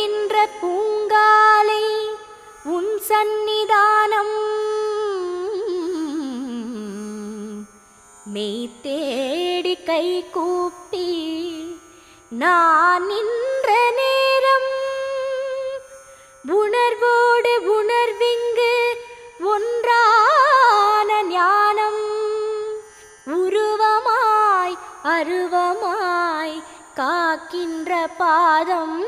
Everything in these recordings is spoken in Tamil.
நின்ற பூங்காலை உன் சந்நிதானம் மெய் தேடி கை கூப்பி நான் நின்ற நேரம் உணர்வோடு உணர்விங்கு ஒன்றான ஞானம் உருவமாய் அருவமாய் காக்கின்ற பாதம்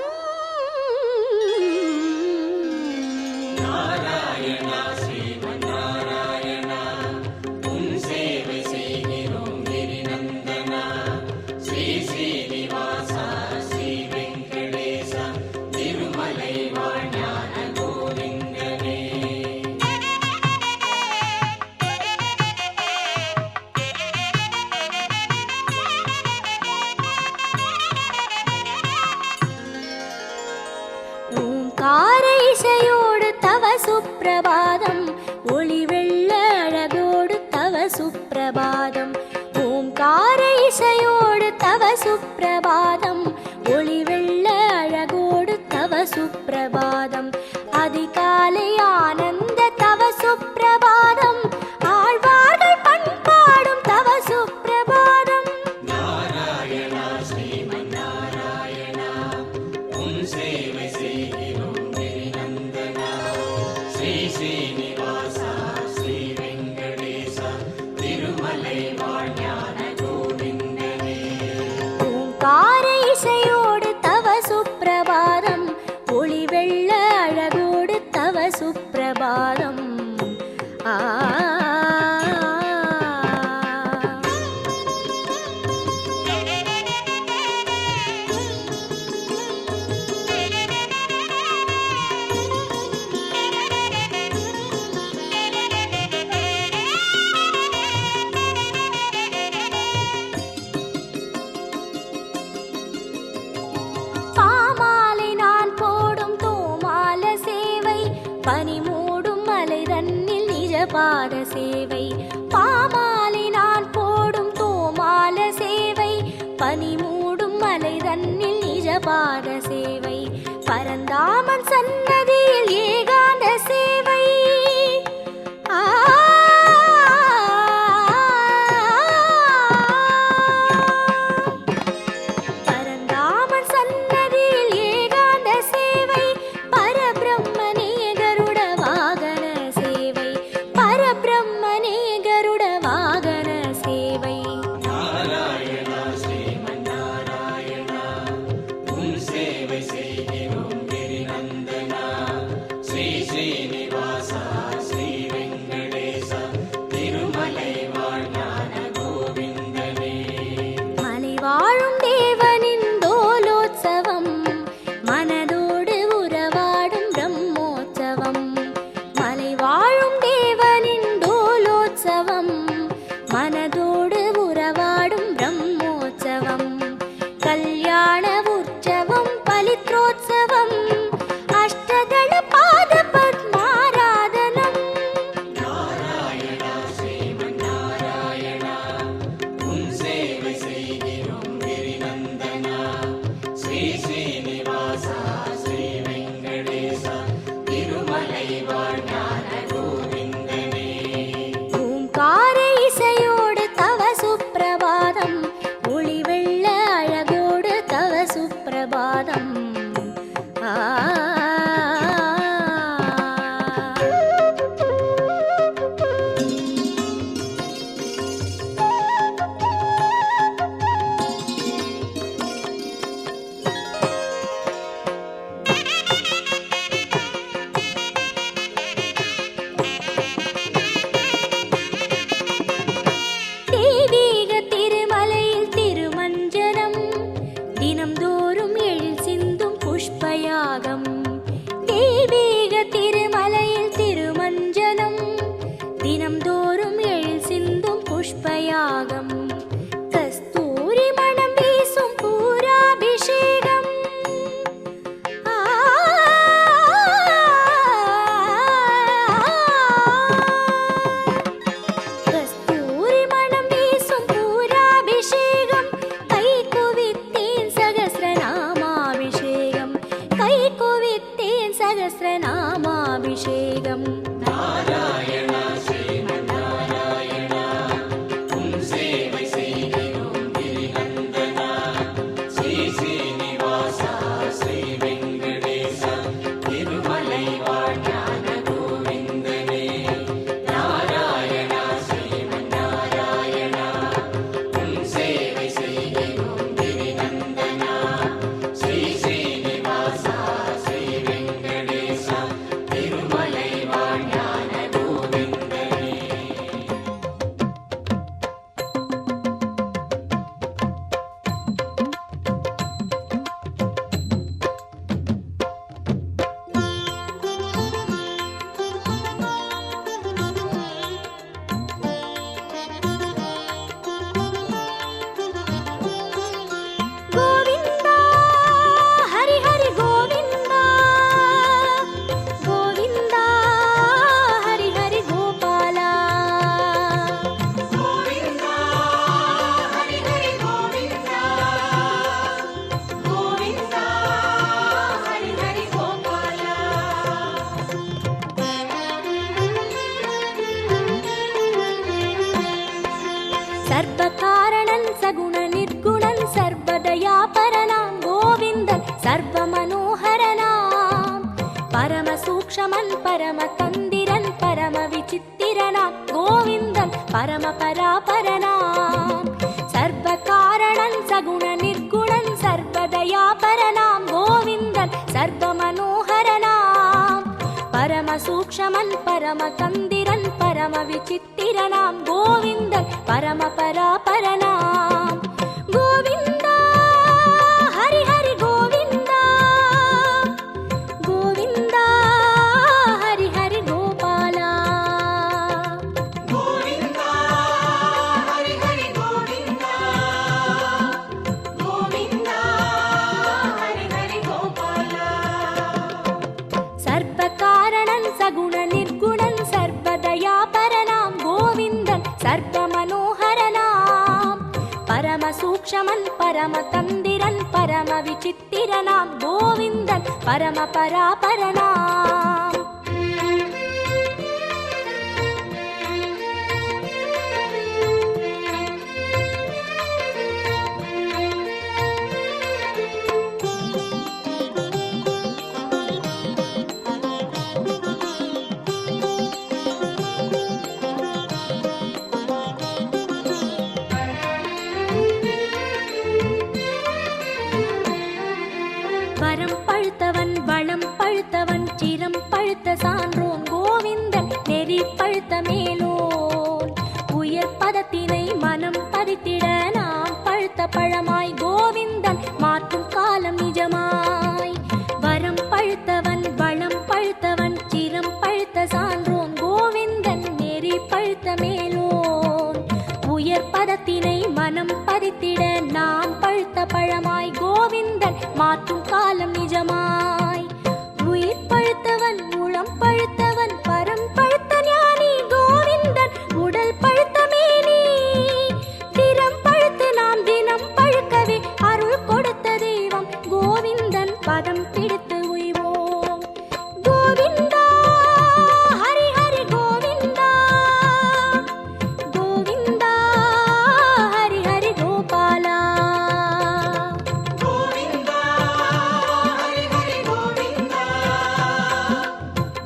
நாராயணா ஸ்ரீமன் நாராயணா உன் சேவை செய்கிறோம் கிரிநந்தனா ஸ்ரீ ஸ்ரீனிவாசா ஸ்ரீ வெங்கடேசா திருமலை வாழ் ஞான கோவிந்தனே. ஓங்கார இசையோடு தவ சுப்பிரபாதம் ஒளி வெள்ள அழகோடு தவ சுப்பிரபாதம் ஓங்கார இசையோடு தவ சுப்பிரபாதம் ஒளி வெள்ள அழகோடு தவ சுப்பிரபாதம் அதிகாலை ஆனந்த தவ சுப்பிரபாதம் ஆழ்வார்கள் பண்பாடும் தவ சுப்பிரபாதம் நாராயணா ஸ்ரீமன் நாராயணா உன் சேவை செய்கிறோம் கிரிநந்தனா ஸ்ரீ ஸ்ரீனிவாசா ஸ்ரீ வெங்கடேசா திருமலை வாழ் ஞான கோவிந்தனே. ஓங்கார இசையோடு தவ சுப்பிரபாதம் ஒளி வெள்ள அழகோடு தவ சுப்பிரபாதம் ஆ பாமாலை நான் போடும் தோமால சேவை பனி மூடும் மலை தன்னில் நிஜ பாத சேவை பாமாலை நான் போடும் தோமால சேவை பனி மூடும் மலை தன்னில் நிஜ பாத சேவை பரந்தாமன் சன்னதியில் ஏகாந்த சேவை ஆ பரந்தாமன் சன்னதியில் ஏகாந்த சேவை பரபிரம்மனே கருட வாகன சேவை பரபிரம்மனே கருட வாகன சேவை நாராயணா ஸ்ரீமன் நாராயணா உன் சேவை செய்கிறோம் கிரிநந்தனா सहस्रनामाभिषेकम् नारायण श्रीमन्नारायण उन सेवै செய்கிறோம் கிரிநந்தனா ஸ்ரீ ஸ்ரீனிவாசா ஸ்ரீ வெங்கடேசா திருமலை வாழ்ஞான கோவிந்தனே நாராயண ஸ்ரீமன்னாராயண உன் சேவை செய்கிறோம் கிரிநந்தனா ஸ்ரீ ஸ்ரீனிவாசா ஸ்ரீ வெங்கடேசா திருமலை வாழ்ஞான கோவிந்தனே. கோவிந்தா ஹரி ஹரி கோவிந்தா கோவிந்தா ஹரி ஹரி கோபாலா கோவிந்தா ஹரி ஹரி கோவிந்தா கோவிந்தா ஹரி ஹரி கோபாலா. சர்வகாரணன் சகுண நிர்குணன் சர்வதயாபரனாம் கோவிந்தன் சர்வ மனோகரனாம் பரம சூக்ஷமன் பரம தந்திரன் பரம விசித்திரனாம் கோவிந்தன் பரம பராபரனாம் சர்வகாரணன் சகுண நிர்குணன் சர்வதயாபரனாம் கோவிந்தன் சர்வ மனோகரனாம் பரம சூக்ஷமன் பரம தந்திரன் பரம விசித்திரனாம் கோவிந்தன் பரம பராபரனாம் கோவிந்தா ஹரி ஹரி கோவிந்தா கோவிந்தா ஹரி ஹரி கோபாலா கோவிந்தா ஹரி ஹரி கோவிந்தா கோவிந்தா ஹரி ஹரி கோபாலா. சர்வகாரணன் சகுண நிர்குணன் சர்வதயாபரனாம் கோவிந்தன் சர்வ மனோகரனாம் பரம சூக்ஷமன் பரம தந்திரன் பரம விசித்திரனாம் கோவிந்தன் பரம பராபரனாம் வரம் பழுத்தவன் வளம் பழுத்தவன் சிரம் பழுத்த சான்றோன் கோவிந்தன் நெறி பழுத்த மேலோன் உயர் பதத்தினை மனம் பதித்திட நாம் பழுத்த பழமாய் கோவிந்தன் மாற்றும் காலம் நிஜமாய் வரம் பழுத்தவன் வளம் பழுத்தவன் சிரம் பழுத்த சான்றோன் கோவிந்தன் நெறி பழுத்த மேலோன் உயர் பதத்தினை மனம் பதித்திட நாம் பழுத்த பழமாய் கோவிந்தன் மாற்றும் காலம் நிஜமாய் உயிர் பழுத்தவன் உளம் பழுத்தவன் பரம் பழுத்த ஞானி கோவிந்தன் உடல் பழுத்த மேனி திறம் பழுத்து நாம் தினம் பழுக்கவே அருள் கொடுத்த தெய்வம் கோவிந்தன் பதம் பிடித்து உய்வோம் கோவிந்தா ஹரி ஹரி கோவிந்தா கோவிந்தா ஹரி ஹரி கோபாலா கோவிந்தா ஹரி ஹரி கோவிந்தா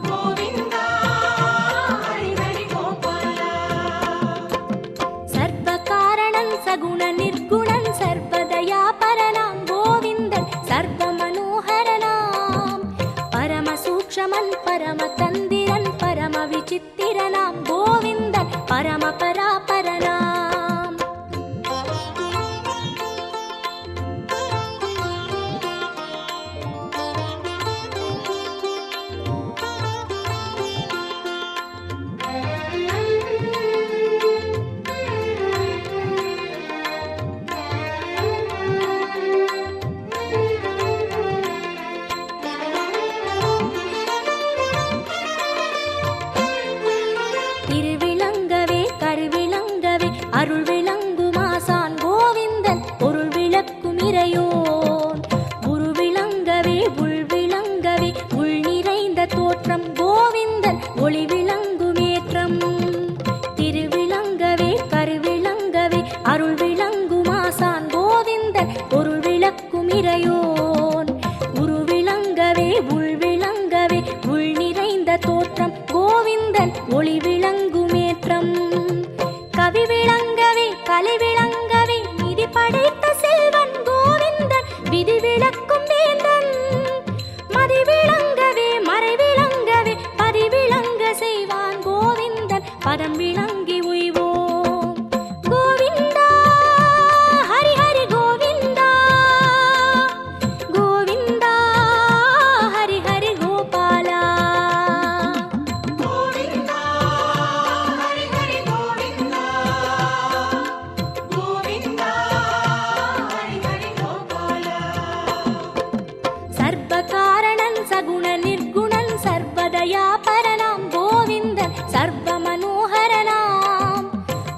கோவிந்தா ஹரி ஹரி கோபாலா. சர்வகாரணன் சகுண நிர்குணன் சர்வதயாபரனாம் கோவிந்தன் சர்வ மனோகரனாம் பரம சூக்ஷமன் பரம தந்திரன் பரம விசித்திரனாம் கோவிந்தன் பரம பராபரனாம் தோற்றம் கோவிந்தன் ஒளி விளங்குமேற்றம் திருவிளங்கவே கருவிளங்கவே அருள் விளங்குமாசான் கோவிந்தன் பொருள் விளக்கும் இறையோன் உருவிளங்கவே உள் விளங்கவே உள் நிறைந்த தோற்றம் கோவிந்தன் ஒளி விளங்குமேற்றம் கவி விளங்கவே கலை விளங்கவே நிதி படைத்த செல்வன் கோவிந்தன் விதி விளக்கும் வேந்தன் மதி விளங்கவே மறை விளங்கவே பதி விளங்க செய்வான் கோவிந்தன் பதம் விளங்கி உய்வோம் கோவிந்தா ஹரி ஹரி கோவிந்தா கோவிந்தா ஹரி ஹரி கோபாலா கோவிந்தா ஹரி ஹரி கோவிந்தா கோவிந்தா ஹரி ஹரி கோபாலா சர்வகாரணன் சகுண நிர்குணன் சர்வதயா பரனாம் கோவிந்தன் சர்வ மனோகரனாம்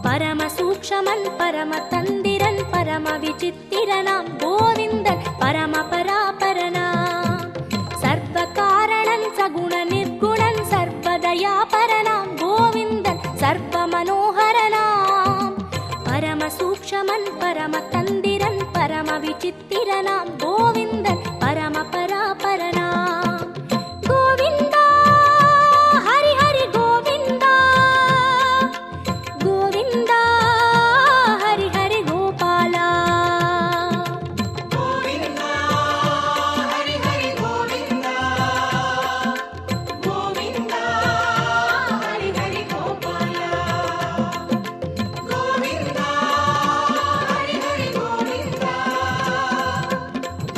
பரம சூக்ஷமன் பரம தந்திரன் பரம விசித்திரனாம் கோவிந்தன் பரம பராபரனாம் சர்வகாரணன் சகுண நிர்குணன் சர்வதயா பரனாம் கோவிந்தன் சர்வ மனோகரனாம் பரம சூக்ஷமன் பரம தந்திரன் பரம விசித்திரனாம் கோவிந்தன் பரம பராபரனாம் கோவிந்தா ஹரி ஹரி கோவிந்தா கோவிந்தா ஹரி ஹரி கோபாலா கோவிந்தா ஹரி ஹரி கோவிந்தா கோவிந்தா ஹரி ஹரி கோபாலா கோவிந்தா ஹரி ஹரி கோவிந்தா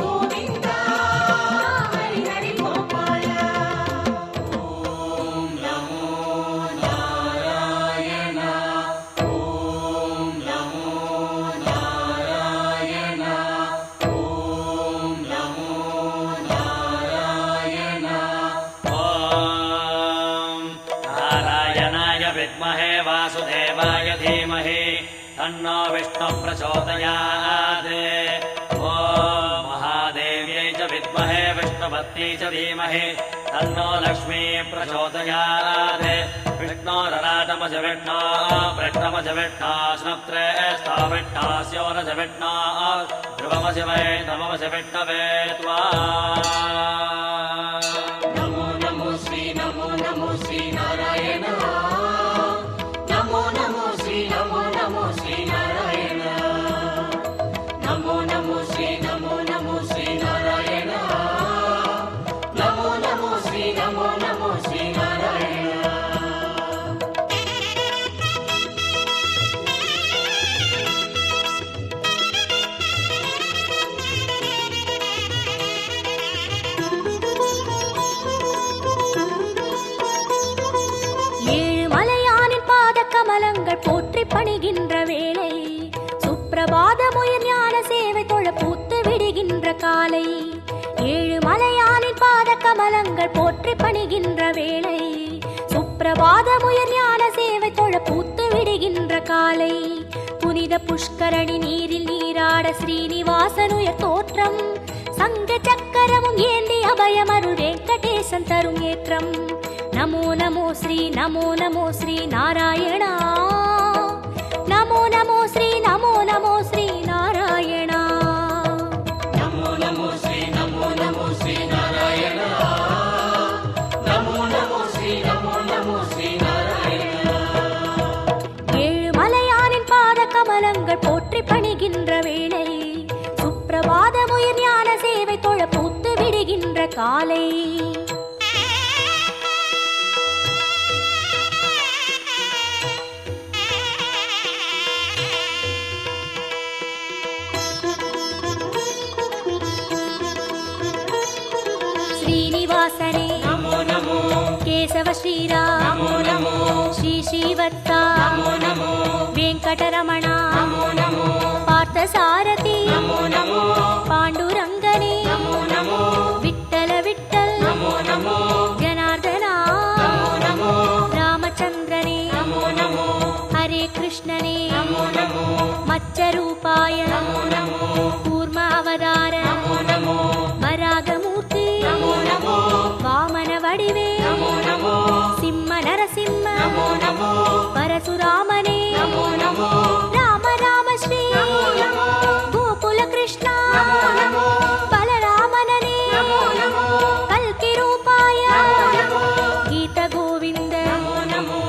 கோவிந்தா ஹரி ஹரி கோபாலா ஓம் நமோ நாராயண ஓம் நமோ நாராயண ஓம் நமோ நாராயண ॐ नारायणाय विद्महे वासुदेवाय धीमहि तन्नो विष्णुः प्रचोदयात् ॐ महादेव्यै च विद्महे विष्णुपत्न्यै च धीमहि तन्नो लक्ष्मी प्रचोदयात् विष्णोरराटमज विष्णो वृष्णमज विष्णो स्नप्त्रे स्थाविष्णास्योरज विष्णो ध्रुवमज वै नममज विष्णवे त्वा नमो नमो श्री नारायण नमो नमो श्री नारायण नमो नमो श्री नारायण नमो नमो श्री नारायण ஏழு மலையானின் பாத கமலங்கள் போற்றி பணிகின்ற வேளை சுப்பிரபாதமுயர் ஞான சேவை தொழ பூத்து விடுகின்ற காலை ஏழு மலையானின் பாத கமலங்கள் போற்றி பணிகின்ற வேளை சுப்பிரபாதமுயர் ஞான சேவை தொழ பூத்து விடுகின்ற காலை புனித புஷ்கரணி நீரில் நீராட ஸ்ரீனிவாசனுயர் தோற்றம் சங்க சக்கரமும் ஏந்தி அபயமருள் வெங்கடேசன் தரும் ஏற்றம் நமோ நமோ ஸ்ரீ நாராயணா நமோ நமோ ஸ்ரீ நாராயணா नमो नमो श्री नारायण नमो नमो श्री नारायण ஏழு மலையானின் பாத கமலங்கள் போற்றி பணிகின்ற வேளை சுப்பிரபாதமுயர் ஞான சேவை தொழ பூத்து விடுகின்ற காலை ஸ்ரீனிவாசனே नमो नमो கேசவ ஸ்ரீராம் नमो नमो ஸ்ரீ ஸ்ரீவத்சா नमो नमो வெங்கடரமணா नमो नमो பார்த்தசாரதி नमो नमो பாண்டுரங்கனே नमो नमो விட்டல விட்டல் नमो नमो ஜனார்தனா नमो नमो ராமச்சந்திரனே नमो नमो ஹரே கிருஷ்ணனே नमो नमो மச்சரூபாய नमो नमो கூர்ம அவதார नमो नमो வராகமூர்த்தி नमो नमो வாமன வடிவே नमो పరశురామనే నమో నమో రామ రామ శ్రీ నమో నమో గోకుల కృష్ణ నమో నమో బలరామననే నమో నమో కల్కి రూపాయ నమో నమో గీత గోవింద నమో నమో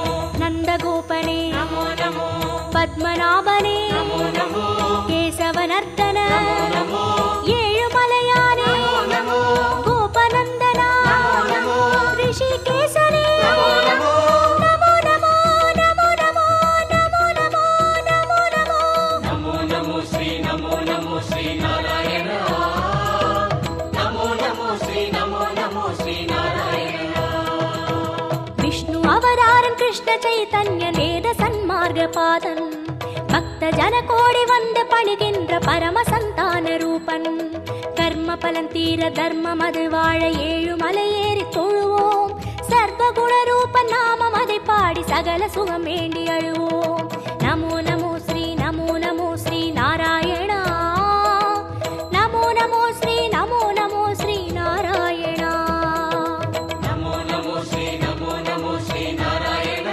నందగోపనే నమో నమో పద్మనాభనే నమో నమో కేశవనర్దన నమో ఏழுమలయానే నమో గోపనందన నమో ఋషికేశనే నమో నమో నమో నమో నమో నమో నమో నమో నమో నమో నమో నమో శ్రీ నమో నమో శ్రీ నారాయణ నమో నమో శ్రీ నమో నమో శ్రీ నారాయణ విష్ణు అవతారం కృష్ణ చైతన్య నేద సన్మార్గ పాదన్ భక్త జన కోడి వంద பணிகின்ற பரம சந்தான ரூபன் கர்ம பலன் தீர தர்மம் அது வாழ ஏழுமலை ஏறி தொழுவோம் சர்வகுண ரூபன் நாமம் அதை பாடி சகல சுகம் வேண்டி அழுவோம் நமோ நமோ ஸ்ரீ நமோ நமோ ஸ்ரீ நாராயணா நமோ நமோ ஸ்ரீ நமோ நமோ ஸ்ரீ நாராயணா నమో నమో శ్రీ నమో నమో శ్రీ నారాయణ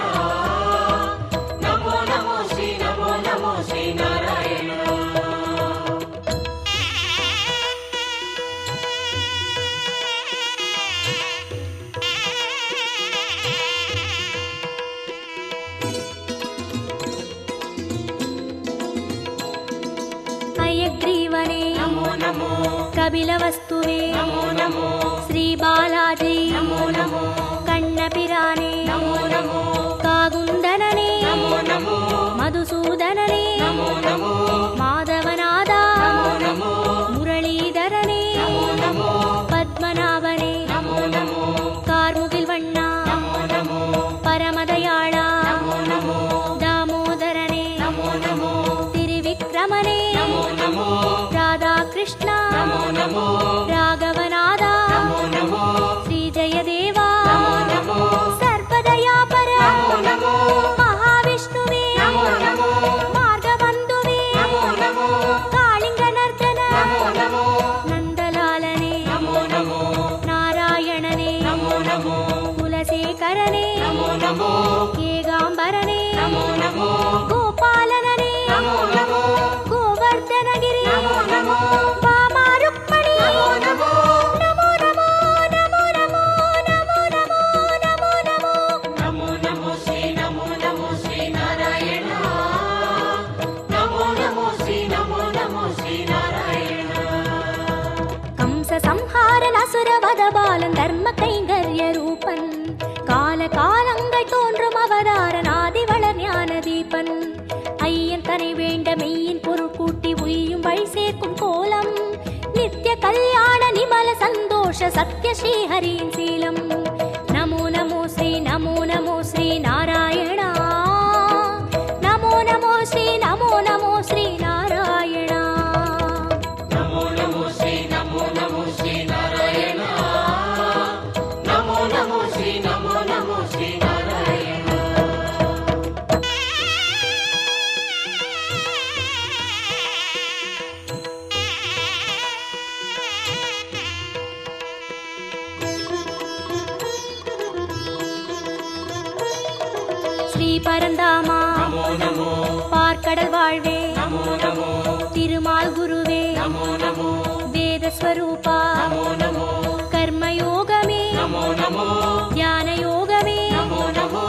నమో నమో శ్రీ నమో నమో శ్రీ నారాయణ హయగ్రీవనే నమో నమో కపిల వస్తువే నమో నమో శ్రీ బాలాజీ నమో నమో కన్నపిరానే నమో నమో కాగుందననే నమో నమో మధుసూదననే నమో నమో మాధవనాథ నమో నమో మురళీధరనే నమో నమో పద్మనాభనే నమో నమో కార్ముగిల్ వಣ್ಣ నమో నమో పరమదయాళ నమో నమో దామోదరనే నమో నమో త్రివిక్రమనే నమో నమో రాధాకృష్ణ నమో నమో రాఘవనాథ నమో నమో శ్రీ జయదేవా నమో నమో సర్వదయాపర నమో నమో మహావిష్ణువే నమో నమో మార్గబంధువే నమో నమో కాళింగనర్దన నమో నమో నందలాలనే నమో నమో నారాయణనే నమో నమో కులశేఖరనే నమో నమో ఏగాంబరనే నమో నమో గోపాలననే నమో నమో గోవర్ధనగిరి నమో నమో వామా రుక్మిణి నమో నమో నమో నమో నమో నమో నమో నమో నమో నమో నమో నమో శ్రీ నమో నమో శ్రీ నారాయణ నమో నమో శ్రీ నమో నమో శ్రీ నారాయణ కంస సంహాரன் அசுரவத பாலன் தர்ம கைங்கரிய ரூபன் கால காலங்கள் தோன்றும் அவதாரன் ஆதிவளர் ஞான தீபன் ஐயன் தனை வேண்ட மெய்யின் பொருள் கூட்டி உய்யும் வழி சேர்க்கும் கோலம் நித்திய கல்யாண நிமல சந்தோஷ சத்ய ஸ்ரீஹரியின் சீலம் நமோ நமோ ஸ்ரீ நமோ நமோ ஸ்ரீ நாராயணா நமோ நமோ ஸ்ரீ நமோ நமோ ஸ்ரீ நாராயணா నమో నమో శ్రీ నమో నమో శ్రీ నారాయణ నమో నమో శ్రీ నమో నమో శ్రీ నారాయణ ஸ்ரீ பரந்தாமா నమో నమో பார்க்கடல் வாழ்வே నమో నమో திருமால் குருவே నమో నమో வேதஸ்வரூபா నమో నమో கர்மயோகமே నమో నమో ஞான யோகமே నమో నమో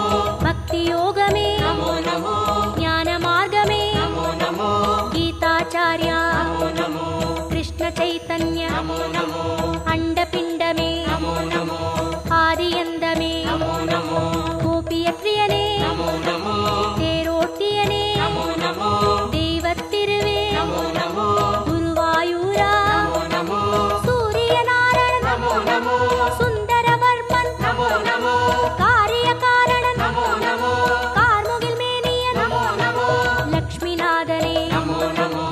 பக்தி யோகமே నమో నమో ஞான மார்க்கமே నమో నమో கீதாச்சாரியா నమో నమో கிருஷ்ண சைத்தன்ய నమో నమో அண்டபிண்டமே నమో నమో ஆதியந்தமே నమో నమో கோபியத்ரியனே నమో నమో தேரோட்டியனே నమో నమో தெய்வத்திருவே నమో నమో குருவாயூரா నమో నమో சூரியநாராயணன் నమో నమో சுந்தரவர்மன் నమో నమో காரியகாரணன் నమో నమో கார்முகில் மேனியன் నమో నమో லக்ஷ்மிநாதனே నమో నమో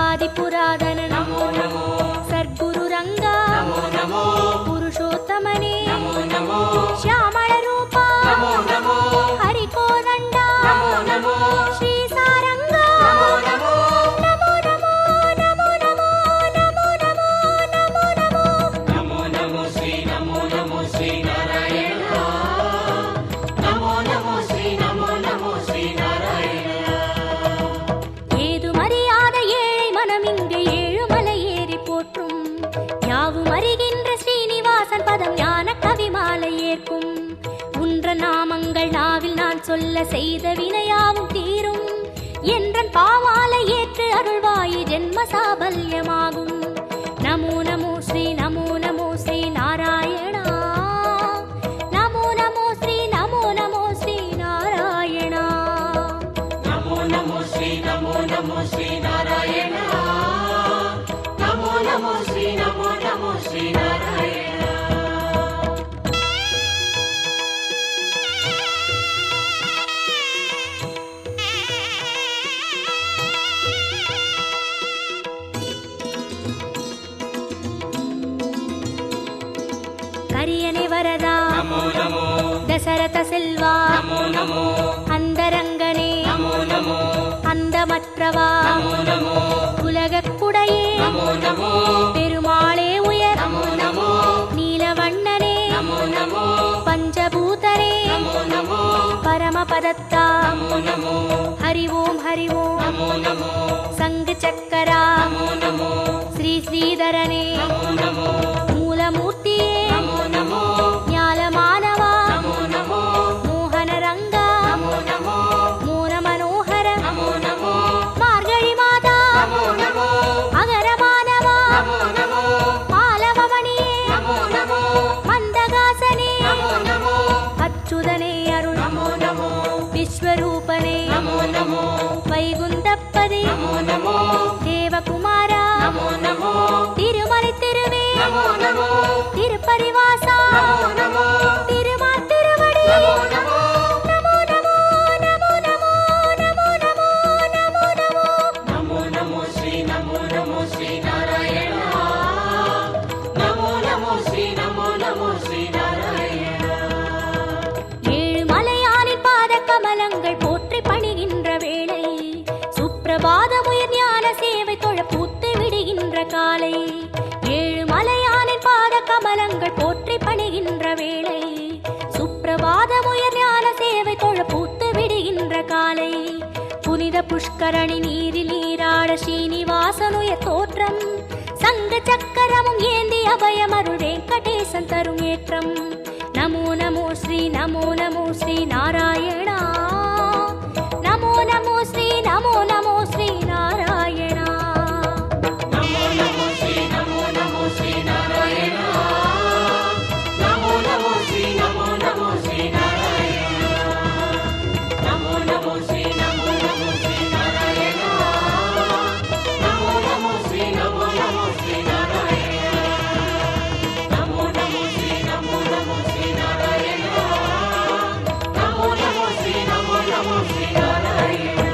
ஆதிபுராதனன் నమో నమో சர்க்குரு ரங்கா నమో నమో புருஷோத்தமனே నమో నమో శ్యామళ రూపా నమో నమో హరికోదండా నమో నమో శ్రీ సారంగా నమో నమో నమో నమో నమో నమో నమో నమో నమో నమో నమో నమో శ్రీ నమో నమో శ్రీ నారాయణ నమో నమో శ్రీ నమో నమో శ్రీ வாயால் சொல்ல செய்த வினையாவும் தீரும் என்றன் பாவாலை ஏற்று அருள்வாயி ஜென்ம சாபல்யமாகும். நமோ நமோ ஸ்ரீ நமோ நமோ ஸ்ரீ நாராயணா. நமோ நமோ ஸ்ரீ நமோ நமோ ஸ்ரீ நாராயணா. நமோ நமோ ஸ்ரீ நமோ நமோ ஸ்ரீ நாராயணா. நமோ நமோ ஸ்ரீ நமோ நமோ ஸ்ரீ நாராயணா. கரியனே வரதா நமோ நமோ தசரத செல்வா நமோ நமோ அந்தரங்கனே நமோ நமோ அந்தமற்றவா நமோ நமோ உலகக்குடையே நமோ நமோ பெருமாளே உயர் நமோ நமோ நீலவண்ணனே நமோ நமோ பஞ்சபூதனே நமோ நமோ பரமபதத்தா நமோ நமோ ஹரி ஓம் ஹரி ஓம் நமோ நமோ சங்கு சக்கரா நமோ நமோ ஸ்ரீ ஸ்ரீதரனே நமோ நமோ மூலமூர்த்தியே நமோ நமோ ஞாலமானவா நமோ நமோ மோகனரங்கா நமோ நமோ மூல மனோகர நமோ நமோ மார்கழி மாதா நமோ நமோ அகரமானவா நமோ நமோ மாலவமணியே நமோ நமோ மந்தகாசனே நமோ நமோ அச்சுதனே அருள் நமோ நமோ விஸ்வரூபனே நமோ நமோ வைகுந்தப்பதே நமோ நமோ தேவகுமாரா நமோ நமோ திருமலை திருவே நமோ நமோ திருப்பரிவாசா நமோ நமோ திருமால் திருவடி நமோ நமோ நமோ நமோ நமோ நமோ நமோ நமோ நமோ நமோ நமோ நமோ ஸ்ரீ நமோ நமோ ஸ்ரீ நாராயணா. நமோ நமோ ஸ்ரீ நமோ நமோ ஸ்ரீ நாராயணா. ஏழு மலையானின் பாத கமலங்கள் போற்றி பணிகின்ற வேளை சுப்பிரபாதமுயர் ஞான சேவை தொழ பூத்து விடுகின்ற காலை. ஏழு மலையானின் பாத கமலங்கள் போற்றி பணிகின்ற வேளை சுப்பிரபாதமுயர் ஞான சேவை தொழ பூத்து விடுகின்ற காலை. புனித புஷ்கரணி நீரில் நீராட ஸ்ரீனிவாசனுய தோற்றம் சங்க சக்கரமும் ஏந்தி அபயமருள் வெங்கடேசன் தரும் ஏற்றம். நமோ நமோ ஸ்ரீ நமோ நமோ ஸ்ரீ நாராயணா. நமோ நமோ ஸ்ரீ நமோ நமோ ஸ்ரீ நாராயணா. நமோ நமோ ஸ்ரீ நமோ நமோ ஸ்ரீ நாராயணா. நமோ நமோ ஸ்ரீ நமோ நமோ ஸ்ரீ நாராயணா. நமோ நமோ ஸ்ரீ நமோ நமோ ஸ்ரீ நாராயணா. நமோ நமோ ஸ்ரீ நமோ நமோ ஸ்ரீ நாராயணா. நமோ நமோ ஸ்ரீ நமோ நமோ ஸ்ரீ நாராயணா. நமோ நமோ ஸ்ரீ நமோ நமோ ஸ்ரீ நாராயணா.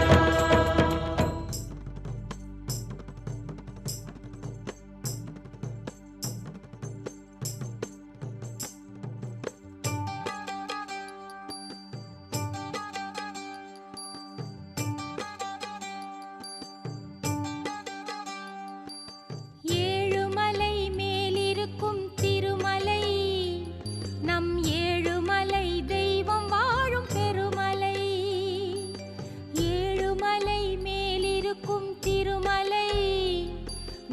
ஏழுமலை மேலிருக்கும் திருமலை நம் ஏழுமலை தெய்வம் வாழும் பெருமலை. ஏழுமலை மேலிருக்கும் திருமலை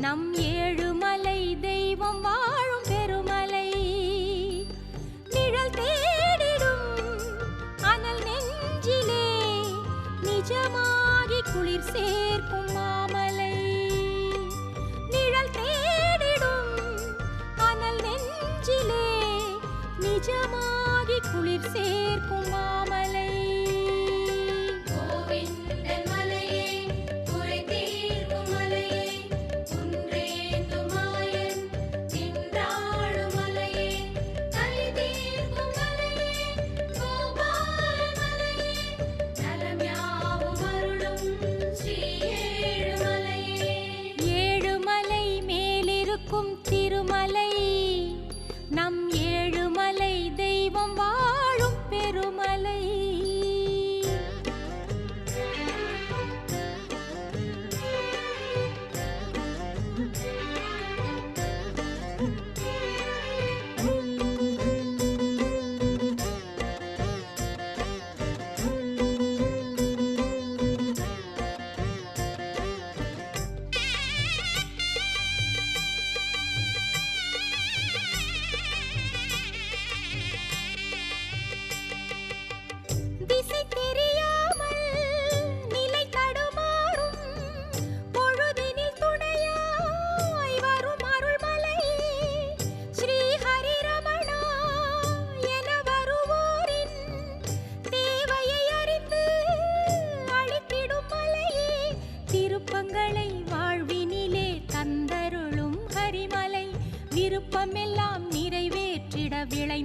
நம் ஏழுமலை தெய்வம் வாழும் பெருமலை. நிழல் தேடிடும் அனல் நெஞ்சிலே நிஜமாகி குளிர் சேர்க்கும் மாமலை. நிழல் தேடிடும் அனல் நெஞ்சிலே நிஜமாகி குளிர் சேர்க்கும் மாமலை. கோவிந்தன் மலையே குறை தீர்க்கும் மலையே குன்றேந்தும் மாயன் நின்றாடும் மலையே கலி தீர்க்கும் மலையே கோபாலன் மலையே நலம் யாவும் அருளும் ஸ்ரீ ஏழுமலையே. ஏழுமலை மேலிருக்கும் திருமலை நம் ஏழுமலை தெய்வம் வாழும் பெருமலை.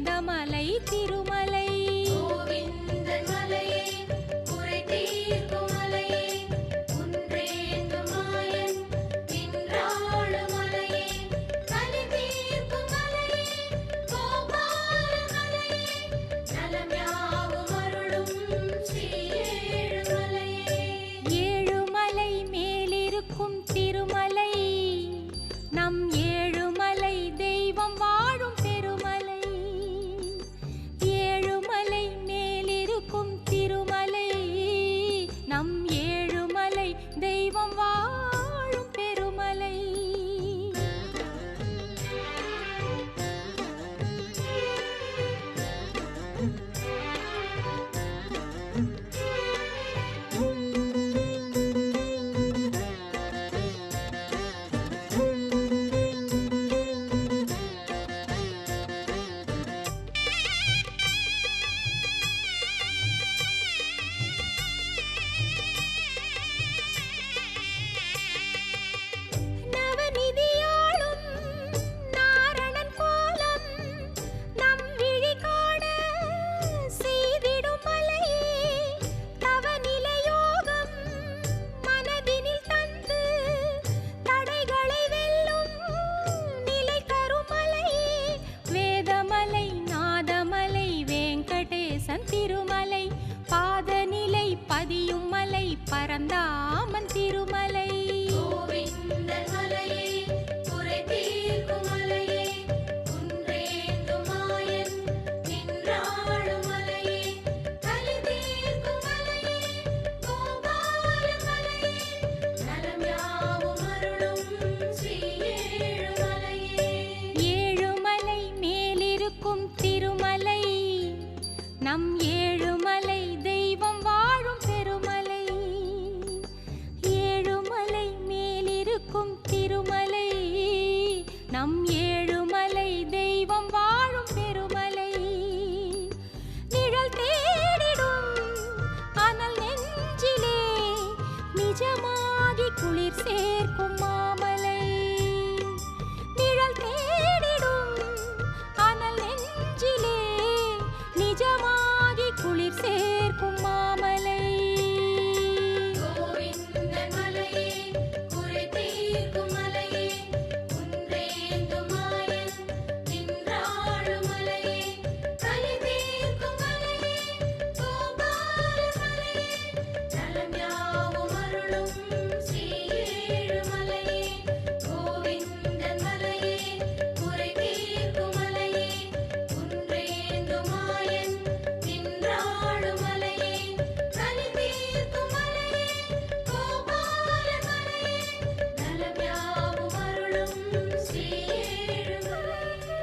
வேந்தமலை திருமலை. கோவிந்தன் மலையே குறை தீர்க்கும் மலையே குன்றேந்தும் மாயன் நின்றாளும் மலையே கலி தீர்க்கும் மலையே கோபால மலையே நலம் யாவும் அருளும் ஸ்ரீ ஏழுமலையே. ஏழுமலை மேலிருக்கும் திருமலை நம் ஏழுமலை தெய்வம் வாழும் பெருமலை. ஏழுமலை மேலிருக்கும் திருமலை நம் ஏழுமலை தெய்வம் வாழும் பெருமலை. நவநிதியாளும் நாரணன் கோலம் நம் விழி காண செய்திடும் மலையே. தவநிலையோகம் மனதினில் தந்து தடைகளை வெல்லும் நிலை தரும் மலையே. வேதமலை நாதமலை வெங்கடேசன் திருமலை பாதநிலை பதியும் மலை பரந்தாமன் திருமலை. கோவிந்தன் மலையே குறை தீர்க்கும் மலையே குன்றேந்தும் மாயன் நின்றாளும் மலையே கலி தீர்க்கும் மலையே கோபால மலையே நலம் யாவும் அருளும் ஸ்ரீ ஏழுமலையே. ஏழுமலை மேலிருக்கும் திருமலை நம் ஏழுமலை தெய்வம் வாழும் பெருமலை. ஏழுமலை மேலிருக்கும் திருமலை நம் ஏழுமலை தெய்வம் வாழும் பெருமலை. நிழல் தேடிடும் அனல் நெஞ்சிலே நிஜமாகி குளிர் சேர்க்கும் மாமலை. நிழல் தேடிடும் அனல் நெஞ்சிலே நிஜமாகி குளிர் சேர்க்கும் மாமலை. கோவிந்தன் மலையே குறை தீர்க்கும் மலையே குன்றேந்தும் மாயன் நின்றாளும் மலையே கலி தீர்க்கும் மலையே கோபால மலையே நலம் யாவும் அருளும் ஸ்ரீ ஏழுமலையே. கோவிந்தன் மலையே குறை தீர்க்கும் மலையே குன்றேந்தும் மாயன் நின்றாளும் மலையே கலி தீர்க்கும் மலையே கோபால மலையே நலம் யாவும் அருளும் ஸ்ரீ ஏழுமலையே.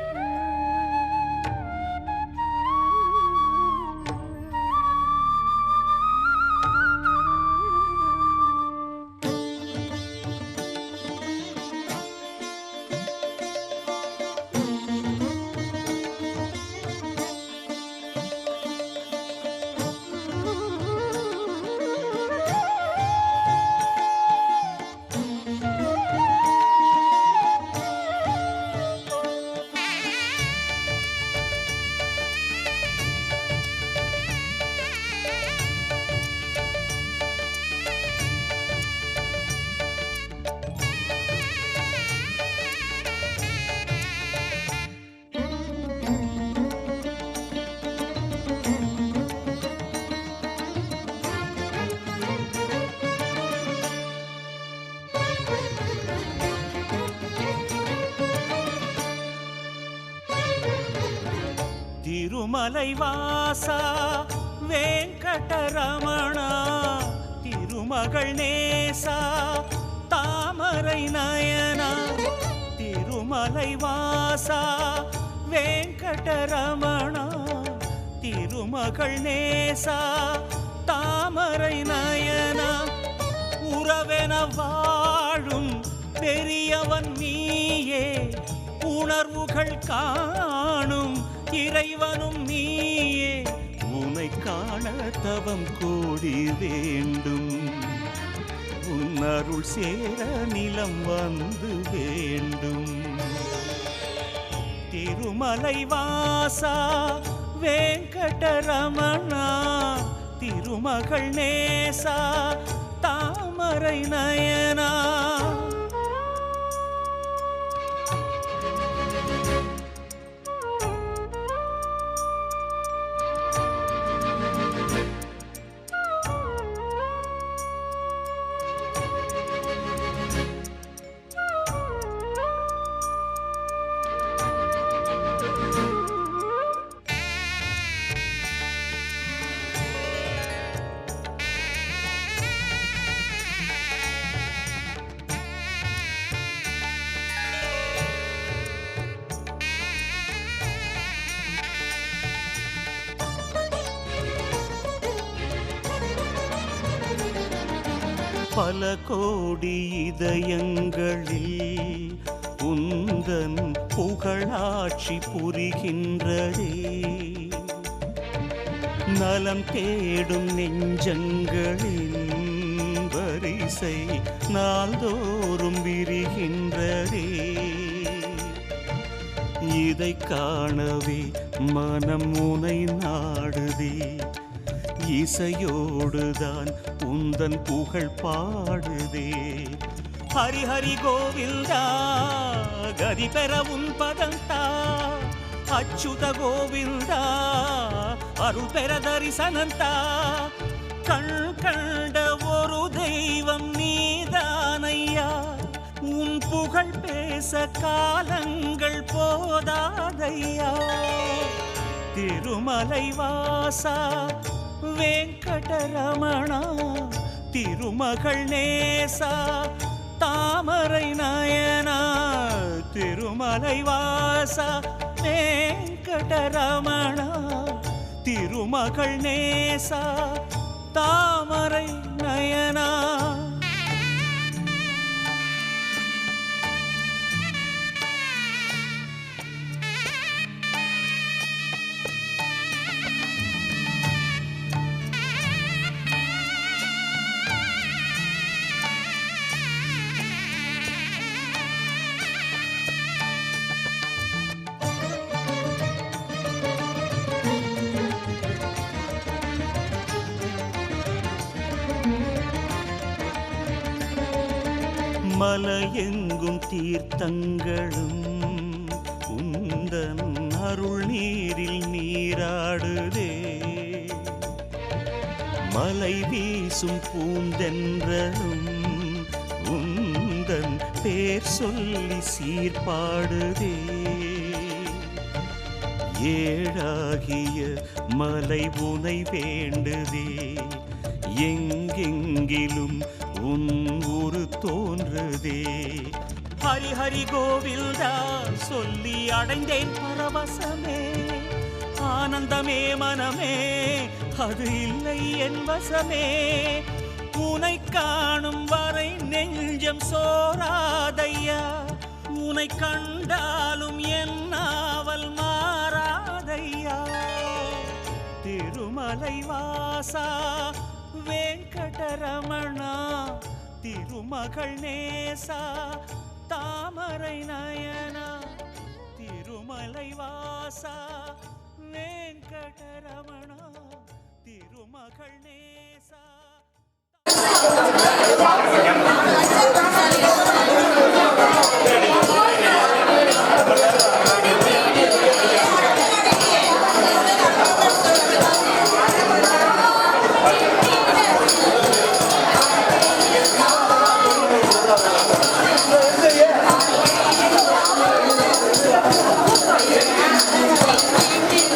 திருமலை வாசா வெங்கடரமணா திருமகள் நேசா தாமரை நயனா. திருமலை வாசா வெங்கடரமணா திருமகள் நேசா தாமரை நயனா. உறவென வாழும் பெரியவன் நீயே உணர்வுகள் காணும் இறைவனும் நீயே. உனை காண தவம் கோடி வேண்டும் உன் அருள் சேர நிலம் வந்து வேண்டும். திருமலை வாசா வெங்கடரமணா திருமகள் நேசா தாமரை நயனா பல கோடி இதயங்களில் உந்தன் புகழாட்சி புரிகின்றதே நலம் தேடும் நெஞ்சங்களின் வரிசை நாள்தோறும் விரிகின்றதே இதை காணவே மனம் உனை நாடுதே இசையோடுதான் உந்தன் புகழ் பாடுதே ஹரி ஹரி கோவிந்தா கதி பெற உன் பதந்தா அச்சுத கோவிந்தா அருள் பெற தரிசனந்தா கண் கண்ட ஒரு தெய்வம் நீதானையா உன் புகழ் பேச காலங்கள் போதாதையா திருமலை வாசா வெங்கடரமணா திருமகள் நேசா தாமரை நயனா திருமலை வாசா வெங்கடரமணா திருமகள் நேசா தாமரை நயனா மலையெங்கும் தீர்த்தங்களும் உந்தன் அருள் நீரில் நீராடுதே மலை வீசும் பூந்தென்றலும் உந்தன் பேர் சொல்லி சீர்பாடுதே ஏழாகிய மலை உனை வேண்டுதே எங்கெங்கிலும் உன் ஊரு தோன்றுதே ஹரி ஹரி கோவிந்தா சொல்லி அடைந்தேன் பரவசமே ஆனந்தமே மனமே அது இல்லை என் வசமே உனை காணும் வரை நெஞ்சம் சோராதையா உனை கண்டாலும் என் நாவல் மாறாதையா திருமலை வாசா வெங்கடரமணா திருமகள் நேசா தாமரை நயனா திருமலை வாசா வெங்கடரமணா திருமகள் நேசா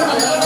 Thank you.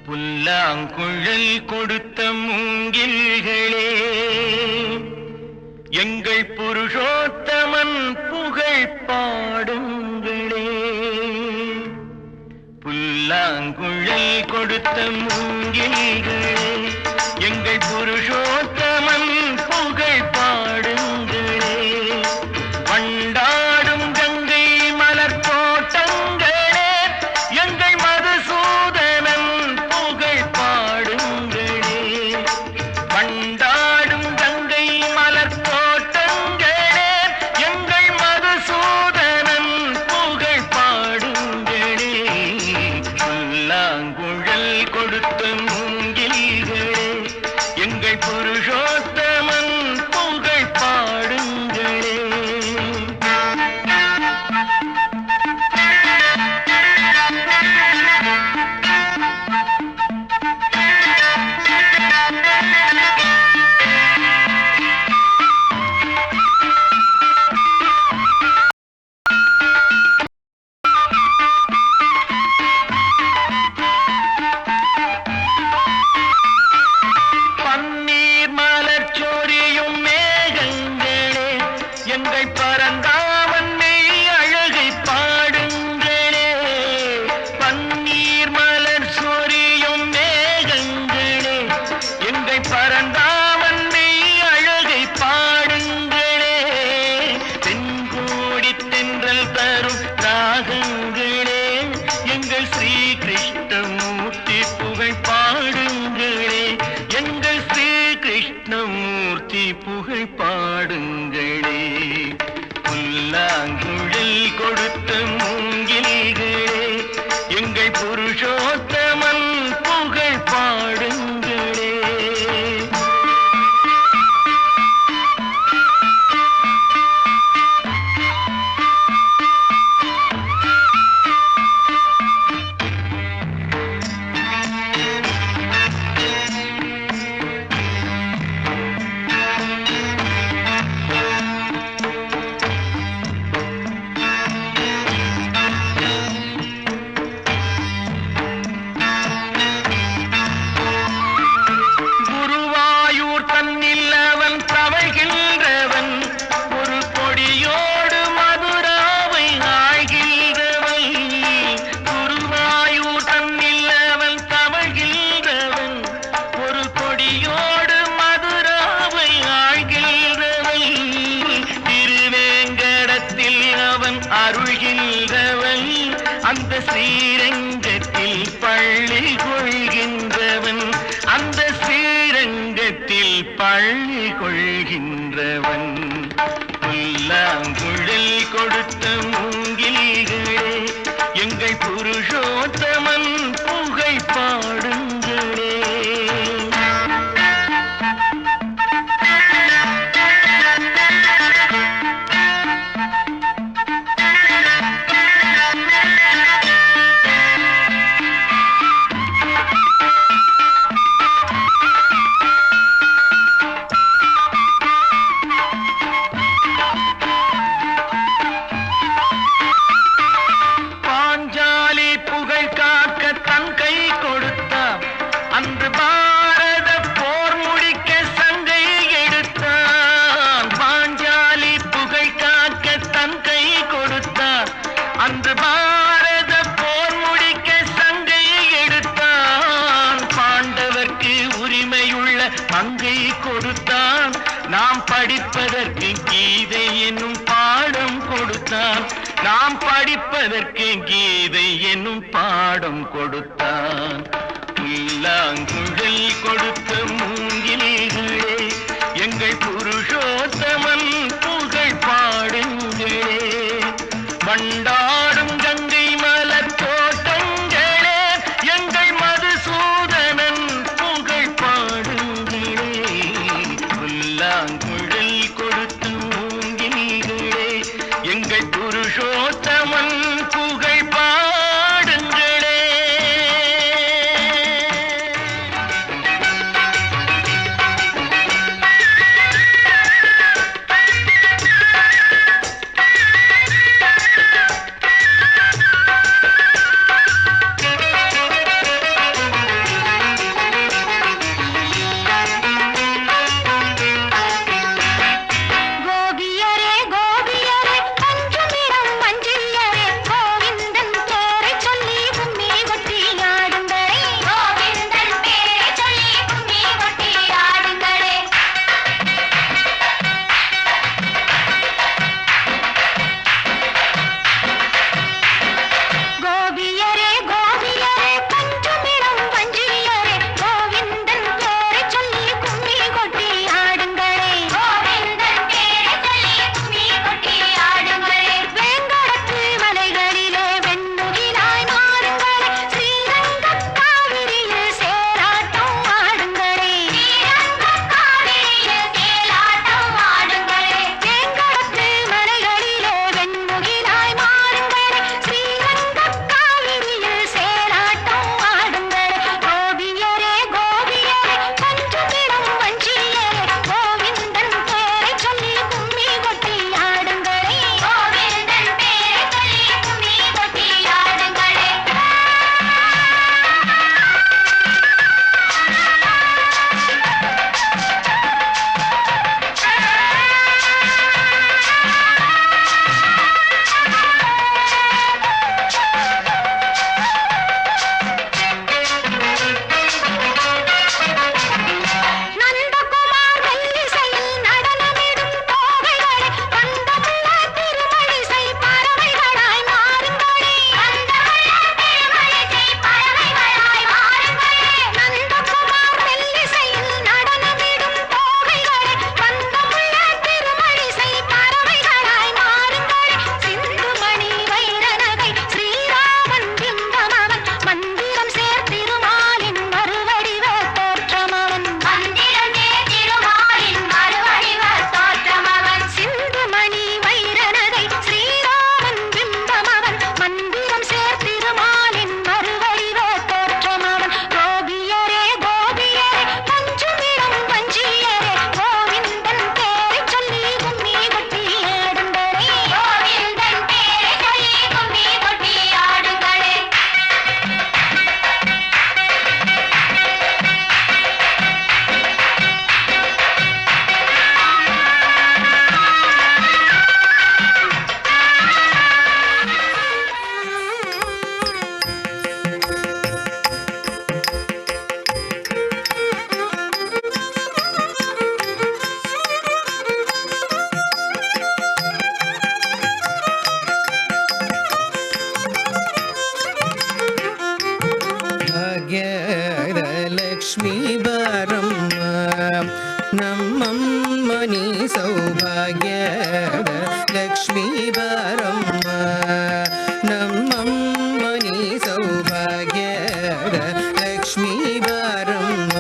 புல்லாங்குழல் கொடுத்த மூங்கில்களே, எங்கள் புருஷோத்தமன் புகழ் பாடுங்களே. புல்லாங்குழல் கொடுத்த மூங்கில்களே, எங்கள் புருஷோத்தமன் புகழ் பாடுங்களே. வண்டாடும் கங்கை மலர் தோட்டங்களே, எங்கள் மதுசூதனன் புகழ் பாடுங்களே. வண்டாடும் கங்கை மலர் தோட்டங்களே, எங்கள் மதுசூதனன் புகழ் பாடுங்களே. புல்லாங்குழல் கொடுத்த மூங்கில்களே, எங்கள் புருஷோத்தமன் புகழ் பாடுங்களே. பன்னீர் மலர் சொரியும் மேகங்களே, எங்கள் பரந்தாமன் மெய் அழகை பாடுங்களே. பன்னீர் மலர் சொரியும் மேகங்களே, எங்கள் பரந்தாமன் மெய் அழகை பாடுங்களே. தென்கோடி தென்றல் தரும் ராகங்களே, எங்கள் ஸ்ரீ கிருஷ்ணமூர்த்தி புகழ் பாடுங்களே. எங்கள் ஸ்ரீ கிருஷ்ணமூர்த்தி புகழ் பாடுங்களே. புல்லாங்குழல் கொடுத்த மூங்கில்களே, எங்கள் புருஷோத்தமன் புகழ் பாடுங்களே. குருவாயூர் தன்னில் அவன் தவழ்கின்றவன், ஒரு கொடியோடு மதுராவை ஆழ்கின்றவன். குருவாயூர் தன்னில் அவன் தவழ்கின்றவன், ஒரு கொடியோடு மதுராவை ஆழ்கின்றவன். திருவேங்கடத்தில் அவன் அருள்கின்றவன், அந்த ஸ்ரீரங்கத்தில் பள்ளி கொள்கின்றவன். அந்த ஸ்ரீரங்கத்தில் பள்ளி கொள்கின்றவன். புல்லாங்குழல் கொடுத்த மூங்கில்களே, எங்கள் புருஷோத்தமன் புகழ் பாடுங்களே. பாஞ்சாலி புகழ் காக்க தன் கை கொடுத்தான், அன்று பாரத போர் முடிக்க சங்கை எடுத்தான். பாஞ்சாலி புகழ் காக்க தன் கை கொடுத்தான், அன்று பாரத போர் முடிக்க சங்கை எடுத்தான். பாண்டவர்க்கு உரிமையுள்ள மங்கை கொடுத்தான், நாம் படிப்பதற்கு கீதை என்னும் பாடம் கொடுத்தான். நாம் படிப்பதற்கு கீதை என்னும் பாடம் கொடுத்தான். புல்லாங்குழல் கொடுத்த மூங்கில்களே, எங்கள் புருஷோத்தமன் புகழ் பாடுங்களே. வண்டாடும் கங்கை மலர் தோட்டங்களே எங்கள் மதுசூதனன் புகழ் பாடுங்களே புல்லாங்குழல் கொடுத்து ஊங்கினீர்களே எங்கள் புருஷோத்தமன் புகழ் பாடுங்களே. கோபியரே கோபியரே பஞ்சமிடம் மஞ்சியரே கோவிந்தன் பேரைச் சொல்லி கும்மி கொட்டி ஆடுங்களே கோவிந்தன் பேரைச் சொல்லி கும்மி கொட்டி ஆடுங்களே கோபியரே கோபியரே பஞ்சமிடம் மஞ்சியரே கோவிந்தன் பேரைச் சொல்லி கும்மி கொட்டி ஆடுங்களே கோவிந்தன் பேரைச் சொல்லி கும்மி கொட்டி ஆடுங்களே வேங்கடத்து மலைகளிலே வெண்முகிலாய் மாறுங்களே ஸ்ரீரங்கக் காவிரியில் சேலாட்டம் ஆடுங்களே ஸ்ரீரங்கக் காவிரியில் சேலாட்டம் ஆடுங்களே வேங்கடத்து மலைகளிலே வெண்முகிலாய் மாறுங்களே ஸ்ரீரங்கக் காவிரியில் சேலாட்டம் ஆடுங்களே கோபியரே கோபியரே பஞ்சமிடம் மஞ்சியரே கோவிந்தன் பேரைச் சொல்லி கும்மி கொட்டி ஆடுங்களே கோவிந்தன் பேரைச் சொல்லி கும்மி கொட்டி ஆடுங்களே. நந்தகுமார் மெல்லிசையில் நடனமிடும் தோகைகளே வந்தமுள்ள திருமழிசை பறவைகளாய் மாறுங்களே வந்தமுள்ள திருமழிசை பறவைகளாய் மாறுங்களே நந்தகுமார் மெல்லிசையில் நடனமிடும் தோகைகளே வந்தமுள்ள திருமழிசை பறவைகளாய் மாறுங்களே சிந்துமணி வைரநகை ஸ்ரீராமன் பிம்பமவன் மந்திரம் சேர்த்திருமாலின் மறுவடிவ தோற்றமவன் மந்திரம் சேர்த்திருமாலின் மறுவடிவ தோற்றமவன் சிந்துமணி வைரநகை ஸ்ரீராமன் பிம்பமவன் மந்திரம் சேர்த்திருமாலின் மறுவடிவ தோற்றமவன் கோபியரே கோபியரே பஞ்சமிடம் பஞ்சியரே கோவிந்தன் பேரைச் சொல்லி கும்மி கொட்டி ஆடுங்களே கோவிந்தன் பேரைச் சொல்லி கும்மி கொட்டி ஆடுங்களே. ಭಾಗ್ಯಲಕ್ಷ್ಮೀ ಬಾರಮ್ಮ ನಮ್ಮಮ್ಮನಿ ಸೌಭಾಗ್ಯದ ಲಕ್ಷ್ಮೀ ಬಾರಮ್ಮ ನಮ್ಮಮ್ಮನಿ ಸೌಭಾಗ್ಯದ ಲಕ್ಷ್ಮೀ ಬಾರಮ್ಮ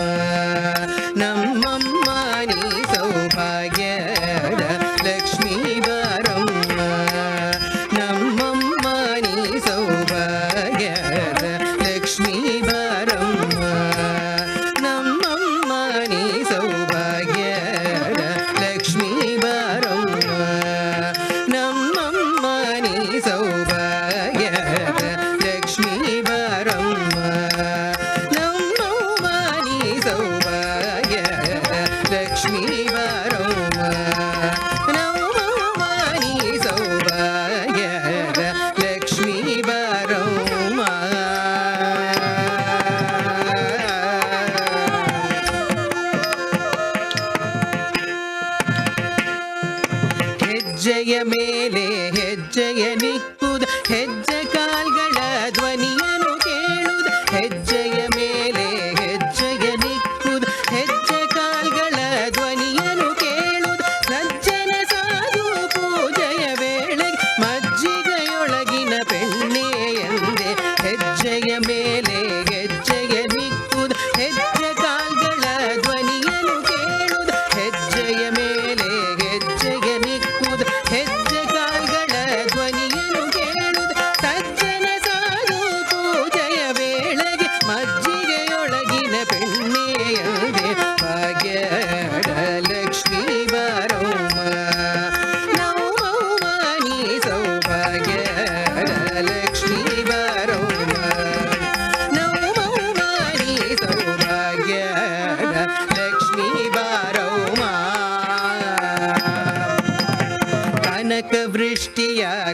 ನಮ್ಮಮ್ಮನಿ ಸೌಭಾಗ್ಯದ ಲಕ್ಷ್ಮೀ ಬಾರಮ್ಮ ನಮ್ಮಮ್ಮನಿ ಸೌಭಾಗ್ಯದ ಲಕ್ಷ್ಮೀ ಬಾರಮ್ಮ ನಮ್ಮಮ್ಮನಿ ಸೌಭಾಗ್ಯದ ಲಕ್ಷ್ಮೀ ಬಾರಮ್ಮ ನಮ್ಮಮ್ಮನಿ ಸೌಭಾಗ್ಯದ ಲಕ್ಷ್ಮೀ ಬಾರಮ್ಮ ನಮ್ಮಮ್ಮನಿ ಸೌಭಾಗ್ಯದ ಲಕ್ಷ್ಮೀ ಬಾರಮ್ಮ ನಮ್ಮಮ್ಮನಿ ಸೌಭಾಗ್ಯದ ಲಕ್ಷ್ಮೀ ಬಾರಮ್ಮ. ಹೆಜ್ಜೆಯ ಮೇಲೆ ಹೆಜ್ಜೆಯ ನಿಕ್ಕುದ ಹೆಜ್ಜೆ ಕಾಲ್ಗಳ ಧ್ವನಿಯನ್ನು ಕೇಳುದ ಹೆಜ್ಜೆಯ ಮೇಲೆ ಹೆಜ್ಜೆಯ ನಿಕ್ಕುದ ಹೆಜ್ಜೆ ಕಾಲ್ಗಳ ಧ್ವನಿಯನ್ನು ಕೇಳುದ ಸಜ್ಜನ ಸಾಧು ಪೂಜೆಯ ವೇಳೆಗೆ ಮಜ್ಜಿಗೆಯೊಳ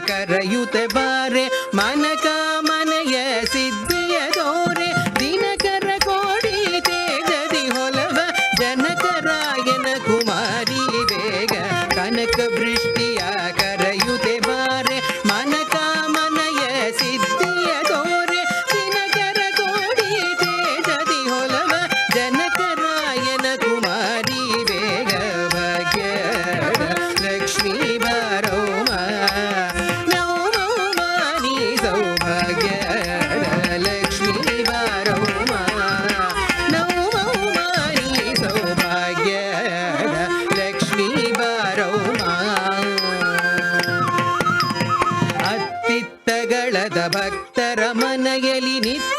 ಕರೆಯುತ್ತೆ ಬಾರೆ ಮನಕಾಮನೆಯ ಸಿದ್ಧಿಯ ದೋರೆ ದಿನಕರ ಕೋಡಿ ತೇಜದಿ ಹೊಲವ ಜನಕರಾಯನ ಕುಮಾರಿ ಬೇಗ ಕನಕ ವೃಷ್ಟಿಯ ಕರೆಯುತ್ತೆ ಬಾರೆ ಮನಕಾಮನೆಯ ಸಿದ್ಧಿಯ ದೋರೆ ದಿನಕರ ಕೋಡಿ ತೇಜದಿ ಹೊಲವ ಜನಕರಾಯನ ಕುಮಾರಿ ಬೇಗ ಭಾಗ್ಯ ಲಕ್ಷ್ಮೀ ಬಾರೌಮ ನೌಮಾನಿ ಸೌಭಾಗ್ಯ ಲಕ್ಷ್ಮೀ ಬಾರೌಮ ನೌಮಾನಿ ಸೌಭಾಗ್ಯ ಲಕ್ಷ್ಮೀ ಬಾರೌಮ ಅತ್ತಿತ್ತಗಳದ ಭಕ್ತರ ಮನೆಯಲ್ಲಿ ನಿತ್ಯ